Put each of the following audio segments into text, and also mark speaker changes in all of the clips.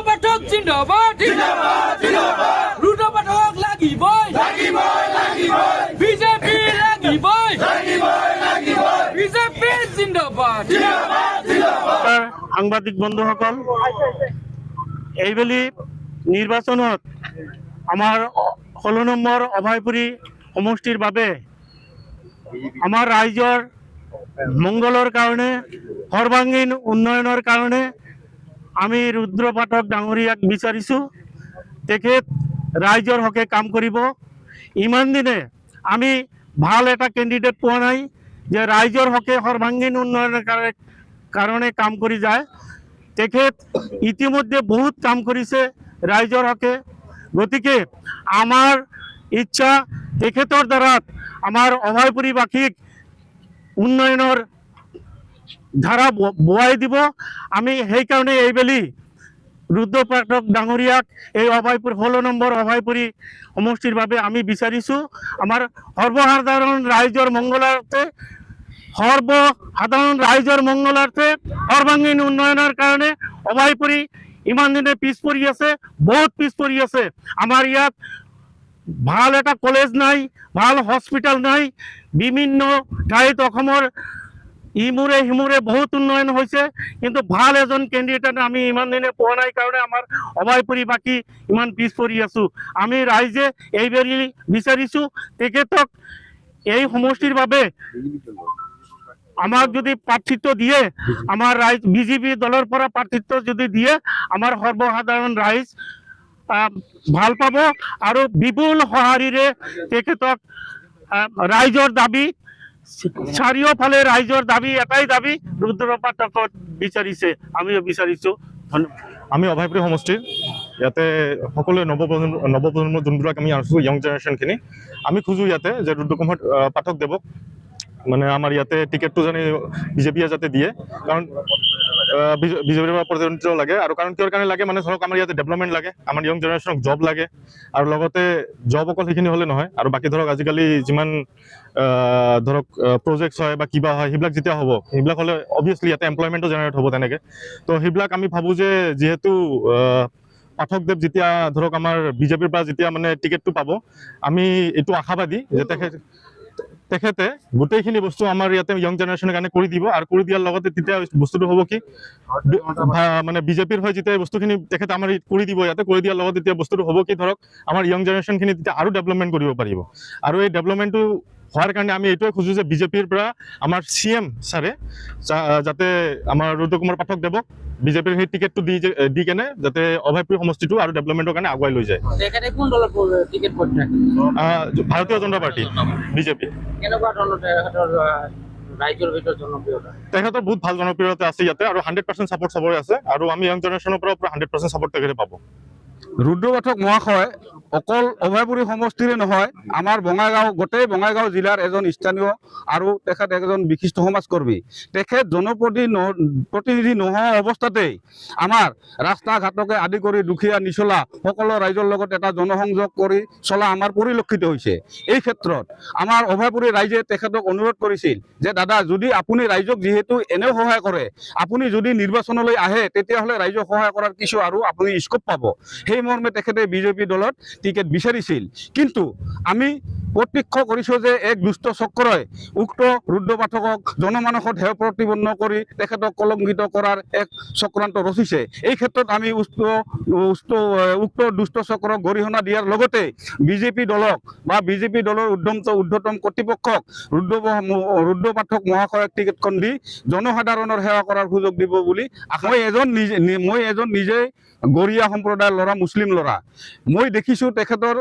Speaker 1: পাঠক জিন্দাবাদ জিন্দাবাদ জিন্দাবাদ রুদ্র পাঠক লাগিবই লাগিবই লাগিবই বিজেপি লাগিবই লাগিবই লাগিবই বিজেপি জিন্দাবাদ জিন্দাবাদ জিন্দাবাদ
Speaker 2: সাংবাদিক বন্ধুসকল এইবেলি নিৰ্বাচনত আমাৰ 16 নম্বৰ অভয়পুৰী সমষ্টিৰ বাবে আমাৰ ৰাইজৰ মংগলৰ কাৰণে সৰ্বাংগীন উন্নয়নৰ কাৰণে আমি ৰুদ্ৰ পাঠক ডাঙৰীয়াক বিচাৰিছোঁ। তেখেত ৰাইজৰ হকে কাম কৰিব। ইমান দিনে আমি ভাল এটা কেণ্ডিডেট পোৱা নাই যে ৰাইজৰ হকে সৰ্বাংগীন উন্নয়নৰ কাৰণে কাম কৰি যায়। তেখেত ইতিমধ্যে বহুত কাম কৰিছে ৰাইজৰ হকে। গতিকে আমাৰ ইচ্ছা তেখেতৰ দ্বাৰা আমাৰ অভয়পুৰীবাসীক উন্নয়নৰ ধাৰা বোৱাই দিব। আমি সেইকাৰণে এইবেলি ৰুদ্ৰ পাঠক ডাঙৰীয়াক এই অভয়পুৰ 16 নম্বৰ অভয়পুৰী সমষ্টিৰ বাবে আমি বিচাৰিছোঁ। আমাৰ সৰ্বসাধাৰণ ৰাইজৰ মংগলাৰ্থে সৰ্বাংগীন উন্নয়নৰ কাৰণে অভয়পুৰী ইমান দিনে পিছ পৰি আছে, বহুত পিছ পৰি আছে। আমাৰ ইয়াত ভাল এটা কলেজ নাই, ভাল হস্পিটেল নাই। বিভিন্ন ঠাইত অসমৰ ইমূৰে সিমূৰে বহুত উন্নয়ন হৈছে, কিন্তু ভাল এজন কেণ্ডিডেট আমি ইমান দিনে পোৱা নাই কাৰণে আমাৰ অভয়পুৰীবাসী ইমান পিছ পৰি আছোঁ। আমি ৰাইজে এইবেলি বিচাৰিছোঁ তেখেতক এই সমষ্টিৰ বাবে আমাক যদি প্ৰাৰ্থিত্ব দিয়ে, আমাৰ ৰাইজ বিজেপি দলৰ পৰা প্ৰাৰ্থিত্ব যদি দিয়ে, আমাৰ সৰ্বসাধাৰণ ৰাইজ ভাল পাব আৰু বিপুল সঁহাৰিৰে তেখেতক ৰাইজৰ দাবী চাৰিওফালে ৰাইজৰ দাবী এটাই দাবী ৰুদ্ৰ পাঠকক বিচাৰিছে, আমিও বিচাৰিছোঁ।
Speaker 3: আমি অভয়পুৰী সমষ্টিৰ ইয়াতে সকলোৱে নৱপ্ৰজন্ম যোনবিলাক আমি আছোঁ, য়ং জেনেৰেশ্যনখিনি, আমি খোজোঁ ইয়াতে যে ৰুদ্ৰ পাঠক দেৱক মানে আমাৰ ইয়াতে টিকেটটো যেনে বিজেপিয়ে যাতে দিয়ে, কাৰণ বিজেপিৰ পৰা প্ৰতিনিধিত্ব লাগে। আৰু কাৰণ কিহৰ কাৰণে লাগে মানে ধৰক আমাৰ ইয়াতে ডেভেলপমেণ্ট লাগে, আমাৰ য়ং জেনেৰেশ্যনক জব লাগে, আৰু লগতে জব অকল সেইখিনি হ'লে নহয়, আৰু বাকী ধৰক আজিকালি যিমান ধৰক প্ৰজেক্টছ হয় বা কিবা হয় সেইবিলাক যেতিয়া হ'ব, সেইবিলাক হ'লে অভিয়াছলি ইয়াতে এমপ্লয়মেণ্টো জেনেৰেট হ'ব তেনেকৈ। তো সেইবিলাক আমি ভাবোঁ যে যিহেতু পাঠকদেৱ যেতিয়া ধৰক আমাৰ বিজেপিৰ পৰা যেতিয়া মানে টিকেটটো পাব, আমি এইটো আশাবাদী যে তেখেতে গোটেইখিনি বস্তু আমাৰ ইয়াতে য়ং জেনেৰেশ্যনৰ কাৰণে কৰি দিব। আৰু কৰি দিয়াৰ লগতে তেতিয়া বস্তুটো হ'ব কি মানে বিজেপিৰ হৈ যেতিয়া বস্তুখিনি তেখেতে আমাৰ কৰি দিব, ইয়াতে কৰি দিয়াৰ লগতে তেতিয়া বস্তুটো হ'ব কি ধৰক আমাৰ য়ং জেনেৰেশ্যনখিনি তেতিয়া আৰু ডেভেলপমেণ্ট কৰিব পাৰিব। আৰু এই ডেভেলপমেণ্টটো হোৱাৰ কাৰণে আমি এইটোৱে খোজোঁ যে বিজেপিৰ পৰা আমাৰ CM ছাৰে যাতে আমাৰ ৰুদ্ৰ পাঠক দেৱক বিজেপিৰ সেই টিকেটটো দি কেনে যাতে অভয়পুৰী সমষ্টিটো আৰু ডেভেলপমেণ্টৰ কাৰণে আগুৱাই লৈ যায়। ভাৰতীয় জনতা পাৰ্টি বিজেপি তেখেতৰ বহুত ভাল জনপ্ৰিয়তা আছে ইয়াতে, আৰু 100% ছাপোৰ্ট চবৰে আছে, আৰু আমি য়ং জেনেৰেশ্যনৰ পৰা 100% ছাপোৰ্ট তেখেতে পাব।
Speaker 4: ৰুদ্ৰ পাঠক মহাশয় অকল অভয়পুৰী সমষ্টিৰে নহয়, আমাৰ বঙাইগাঁও গোটেই বঙাইগাঁও জিলাৰ এজন স্থানীয় আৰু তেখেত এজন বিশিষ্ট সমাজকৰ্মী। তেখেত জনপ্ৰতিনিধি নোহোৱা অৱস্থাতেই আমাৰ ৰাস্তা ঘাটকে আদি কৰি দুখীয়া নিচলা সকলো ৰাইজৰ লগত এটা জনসংযোগ কৰি চলা আমাৰ পৰিলক্ষিত হৈছে। এই ক্ষেত্ৰত আমাৰ অভয়পুৰী ৰাইজে তেখেতক অনুৰোধ কৰিছিল যে দাদা, যদি আপুনি ৰাইজক যিহেতু এনেও সহায় কৰে, আপুনি যদি নিৰ্বাচনলৈ আহে তেতিয়াহ'লে ৰাইজক সহায় কৰাৰ কিছু আৰু আপুনি স্কোপ পাব। সেই মৰ্মে তেখেতে বিজেপি দলত টিকেট বিচাৰিছিল, কিন্তু আমি প্ৰত্যক্ষ কৰিছোঁ যে এক দুষ্ট চক্ৰই উক্ত ৰুদ্ৰ পাঠকক জনমানসত হেয় প্ৰতিপন্ন কৰি তেখেতক কলংকিত কৰাৰ এক চক্ৰান্ত ৰচিছে। এই ক্ষেত্ৰত আমি উক্ত দুষ্ট চক্ৰক গৰিহণা দিয়াৰ লগতে বিজেপি দলক বা বিজেপি দলৰ ঊৰ্ধ্বতম কৰ্তৃপক্ষক ৰুদ্ৰ পাঠক মহাশয়ক টিকেটখন দি জনসাধাৰণৰ সেৱা কৰাৰ সুযোগ দিব বুলি মই এজন নিজে গৰীয়া সম্প্ৰদায়ৰ ল'ৰা, মুছলিম ল'ৰা। মই দেখিছোঁ তেখেতৰ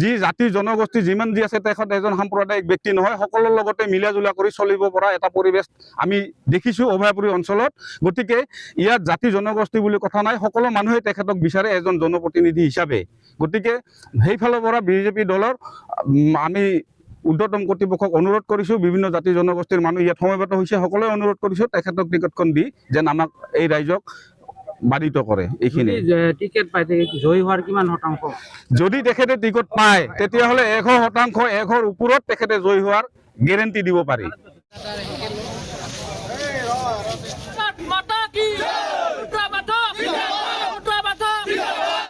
Speaker 4: যি জাতি জনগোষ্ঠী যিমান যি আছে, তেখেত এজন সাম্প্ৰদায়িক ব্যক্তি নহয়, সকলোৰ লগতে মিলা জুলা কৰি চলিব পৰা এটা পৰিৱেশ আমি দেখিছোঁ অভয়পুৰী অঞ্চলত। গতিকে ইয়াত জাতি জনগোষ্ঠী বুলি কথা নাই, সকলো মানুহে তেখেতক বিচাৰে এজন জনপ্ৰতিনিধি হিচাপে। গতিকে সেইফালৰ পৰা বিজেপি দলৰ আমি ঊৰ্ধ্বতম কৰ্তৃপক্ষক অনুৰোধ কৰিছোঁ, বিভিন্ন জাতি জনগোষ্ঠীৰ মানুহ ইয়াত সমবেত হৈছে, সকলোৱে অনুৰোধ কৰিছোঁ তেখেতক টিকেটখন দি যেন আমাক এই ৰাইজক বাধিত কৰে। এইখিনি
Speaker 1: টিকেট পাই জয়ী হোৱাৰ কিমান শতাংশ?
Speaker 4: যদি তেখেতে টিকট পায় তেতিয়াহ'লে 100%, 100ৰ ওপৰত তেখেতে জয়ী হোৱাৰ গেৰেণ্টি দিব পাৰি।